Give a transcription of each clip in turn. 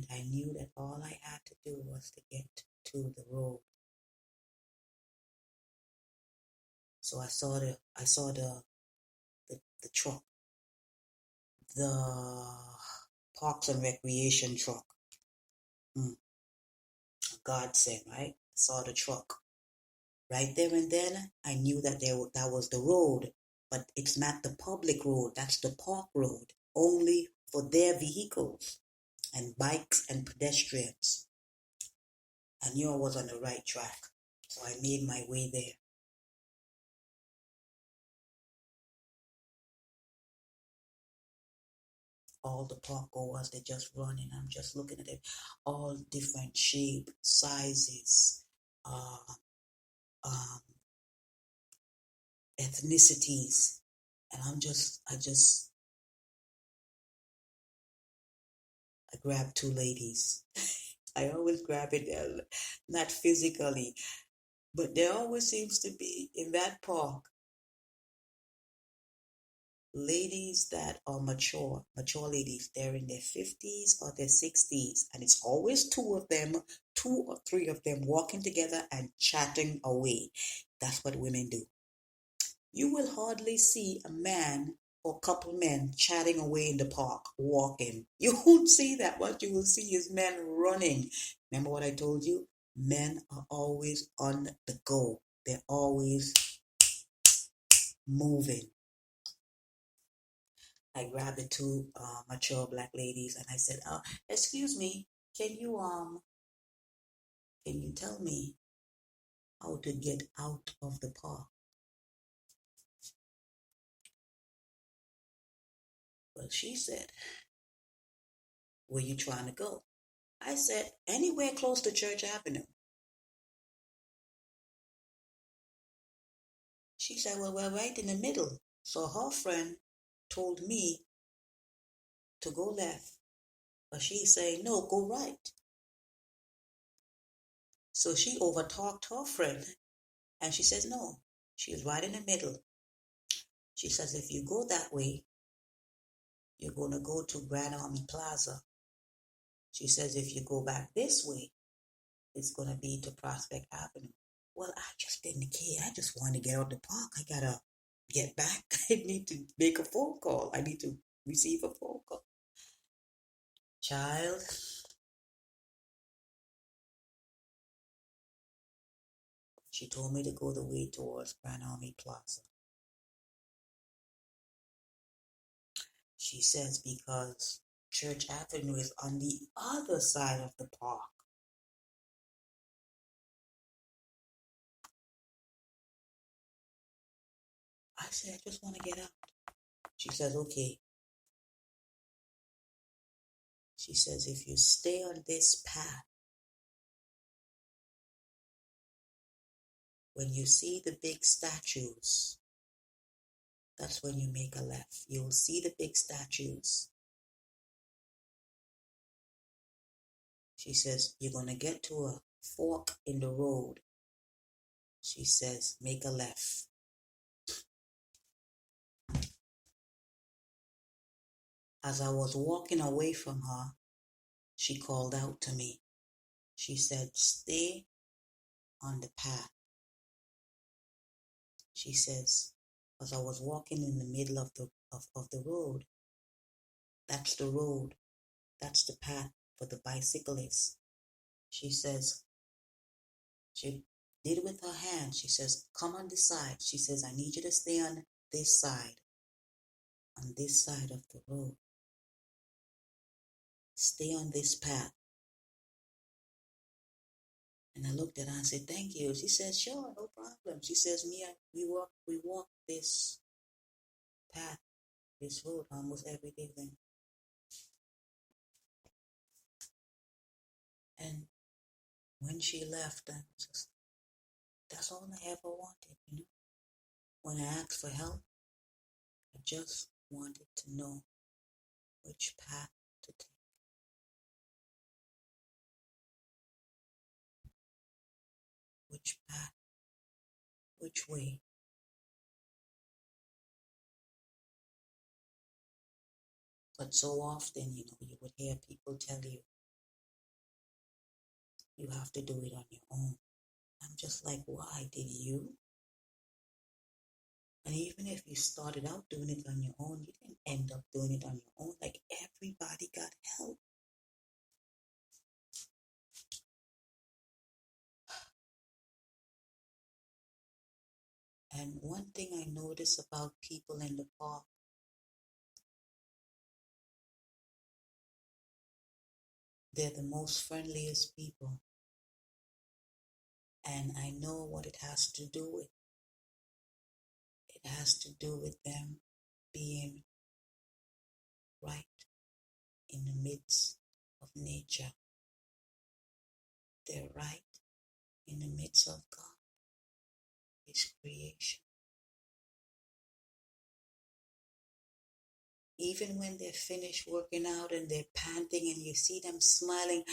And I knew that all I had to do was to get to the road. So I saw the truck, the Parks and Recreation truck. God said, right? I saw the truck. Right there and then, I knew that that was the road, but it's not the public road. That's the park road, only for their vehicles and bikes and pedestrians. I knew I was on the right track, so I made my way there. All the park goers, they're just running. I'm just looking at it, all different shape, sizes, uh, um, ethnicities, and I grabbed two ladies. I always grab it, not physically, but there always seems to be in that park ladies that are mature ladies. They're in their 50s or their 60s, and it's always two or three of them walking together and chatting away. That's what women do. You will hardly see a man or couple men chatting away in the park, walking. You won't see that. What you will see is men running. Remember what I told you? Men are always on the go. They're always moving. I grabbed the two mature black ladies and I said, excuse me, can you tell me how to get out of the park? Well, she said, where you trying to go? I said, anywhere close to Church Avenue. She said, well, we're right in the middle. So her friend told me to go left, but she's saying, no, go right. So she overtalked her friend and she says, no, she's right in the middle. She says, if you go that way, you're going to go to Grand Army Plaza. She says, if you go back this way, it's going to be to Prospect Avenue. Well, I just didn't care. I just wanted to get out of the park. I got to get back. I need to make a phone call. I need to receive a phone call. Child, she told me to go the way towards Grand Army Plaza. She says because Church Avenue is on the other side of the park. I said, I just want to get out. She says, okay. She says, if you stay on this path, when you see the big statues, that's when you make a left. You'll see the big statues. She says, you're going to get to a fork in the road. She says, make a left. As I was walking away from her, she called out to me. She said, stay on the path. She says, as I was walking in the middle of the road, that's the road. That's the path for the bicyclists. She says, she did it with her hand. She says, come on this side. She says, I need you to stay on this side of the road. Stay on this path. And I looked at her and said, thank you. She says, sure, no problem. She says, we walk this path, this road almost every day then. And when she left, that's all I ever wanted, When I asked for help, I just wanted to know which path to take. Which path, which way. But so often, you would hear people tell you, You have to do it on your own. I'm just like, why did you? And even if you started out doing it on your own, you didn't end up doing it on your own. Like, everybody got help. And one thing I notice about people in the park, they're the most friendliest people. And I know what it has to do with. It has to do with them being right in the midst of nature. They're right in the midst of God, His creation. Even when they're finished working out and they're panting and you see them smiling,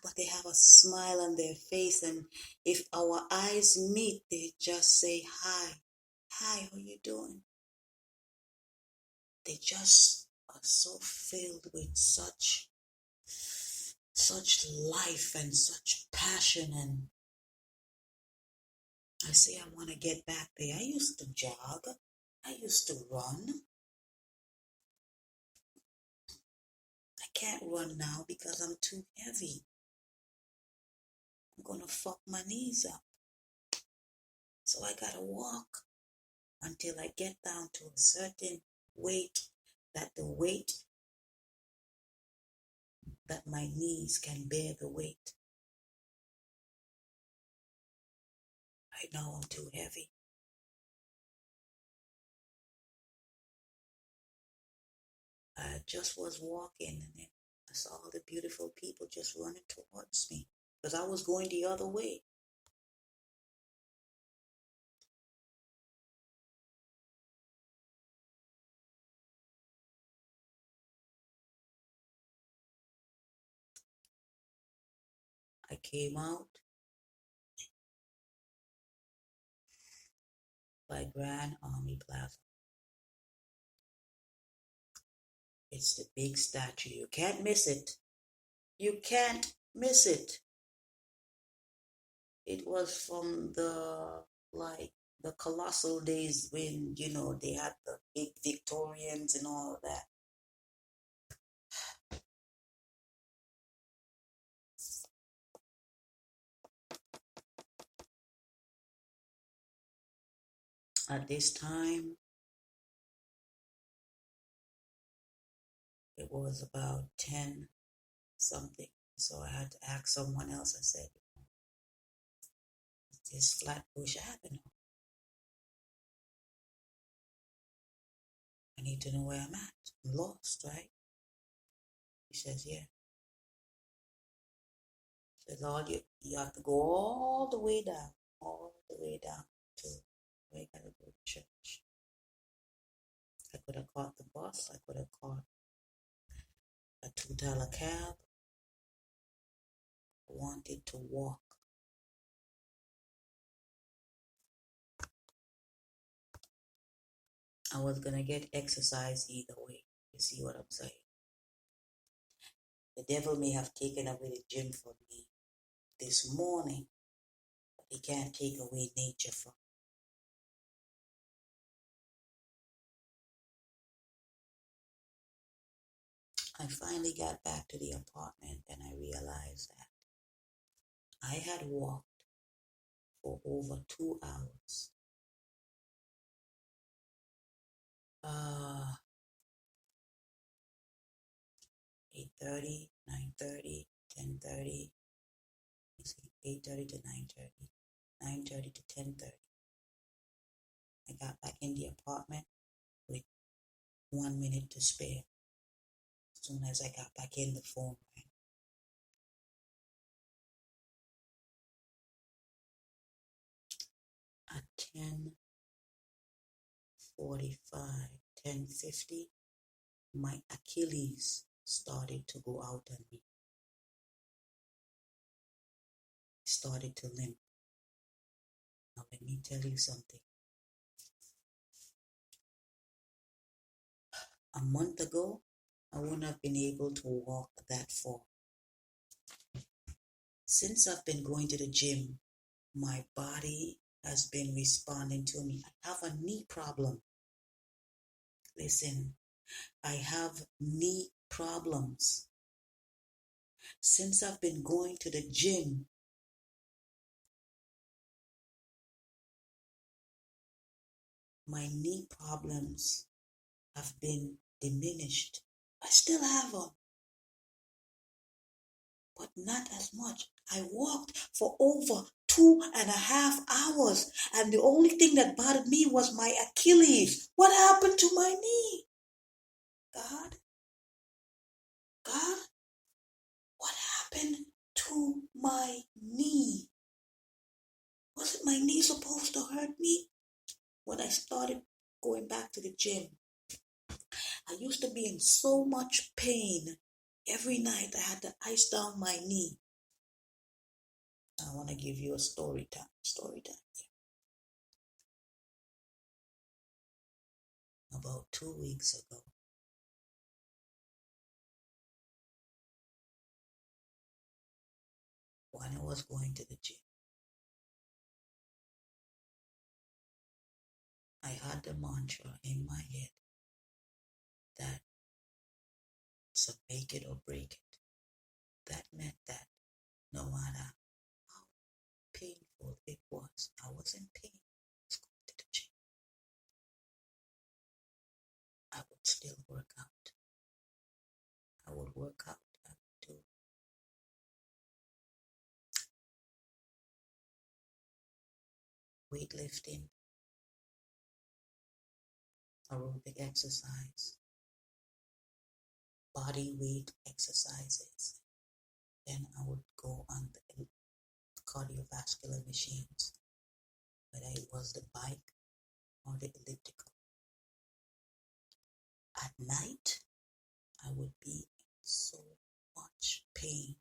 but they have a smile on their face. And if our eyes meet, they just say, hi, hi, how you doing? They just are so filled with such life and such passion. And I say, I want to get back there. I used to jog. I used to run. I can't run now because I'm too heavy. I'm going to fuck my knees up. So I got to walk until I get down to a certain weight, that the weight that my knees can bear the weight. Right now I'm too heavy. I just was walking and then I saw all the beautiful people just running towards me because I was going the other way. I came out by Grand Army Plaza. It's the big statue. You can't miss it. You can't miss it. It was from the colossal days when, they had the big Victorians and all of that. At this time, it was about 10 something. So I had to ask someone else. I said, "Is Flatbush Avenue? I need to know where I'm at. I'm lost, right?" He says, "Yeah." He says, you have to go all the way down to where you gotta go to church. I could have caught the bus. I could have caught a $2 cab. I wanted to walk. I was going to get exercise either way. You see what I'm saying? The devil may have taken away the gym from me this morning, but he can't take away nature from me. I finally got back to the apartment and I realized that I had walked for over 2 hours. 8:30, 9:30, 10:30, 8:30 to 9:30, 9:30 to 10:30. I got back in the apartment with 1 minute to spare. As soon as I got back in, the phone rang. At 10:45, 10:50, my Achilles started to go out on me. I started to limp. Now let me tell you something. A month ago, I wouldn't have been able to walk that far. Since I've been going to the gym, my body has been responding to me. I have a knee problem. Listen, I have knee problems. Since I've been going to the gym, my knee problems have been diminished. I still have them, but not as much. I walked for over 2.5 hours, and the only thing that bothered me was my Achilles. What happened to my knee? God, what happened to my knee? Wasn't my knee supposed to hurt me? When I started going back to the gym, I used to be in so much pain. Every night I had to ice down my knee. I want to give you a story time. About 2 weeks ago, when I was going to the gym, I had the mantra in my head that it's a make it or break it. That meant that no matter how painful it was, I was in pain. I was going to the gym. I would still work out. I would work out. I would do weightlifting, aerobic exercise, body weight exercises. Then I would go on the cardiovascular machines, whether it was the bike or the elliptical. At night, I would be in so much pain.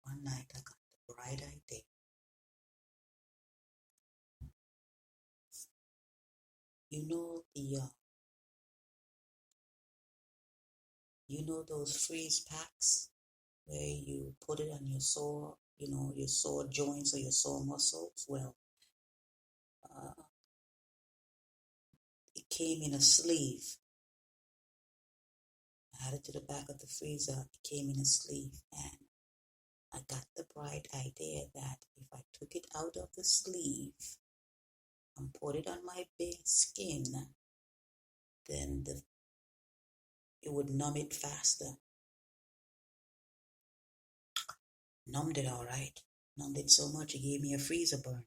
One night I got the bright idea. You know those freeze packs where you put it on your sore, your sore joints or your sore muscles? Well, it came in a sleeve. I added to the back of the freezer. It came in a sleeve, and I got the bright idea that if I took it out of the sleeve and put it on my bare skin, then it would numb it faster. Numbed it all right. Numbed it so much it gave me a freezer burn.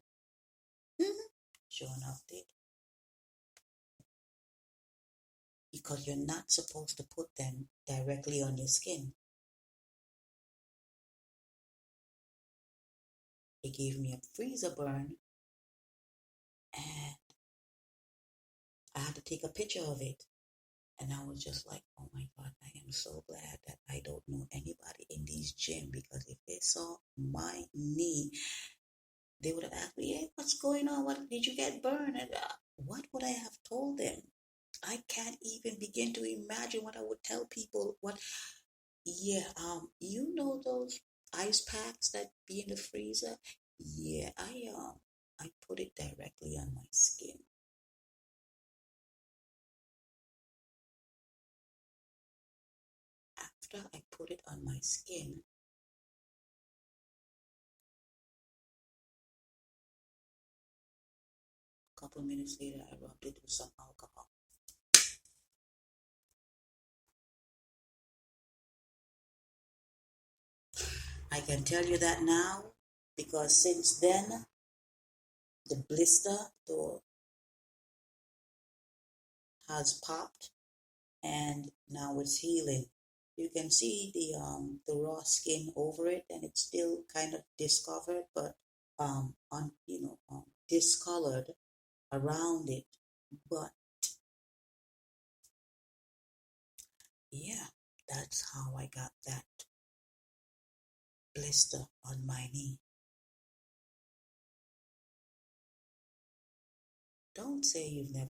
Sure enough, did. Because you're not supposed to put them directly on your skin. It gave me a freezer burn, and I had to take a picture of it. And I was just like, oh my God, I am so glad that I don't know anybody in this gym, because if they saw my knee, they would have asked me, hey, what's going on? What did you get burned? And what would I have told them? I can't even begin to imagine what I would tell people. You know those ice packs that be in the freezer? Yeah, I put it directly on my skin. After I put it on my skin, a couple of minutes later, I rubbed it with some alcohol. I can tell you that now because since then, the blister door has popped and now it's healing. You can see the raw skin over it, and it's still kind of discolored, but discolored around it. But yeah, that's how I got that blister on my knee. Don't say you've never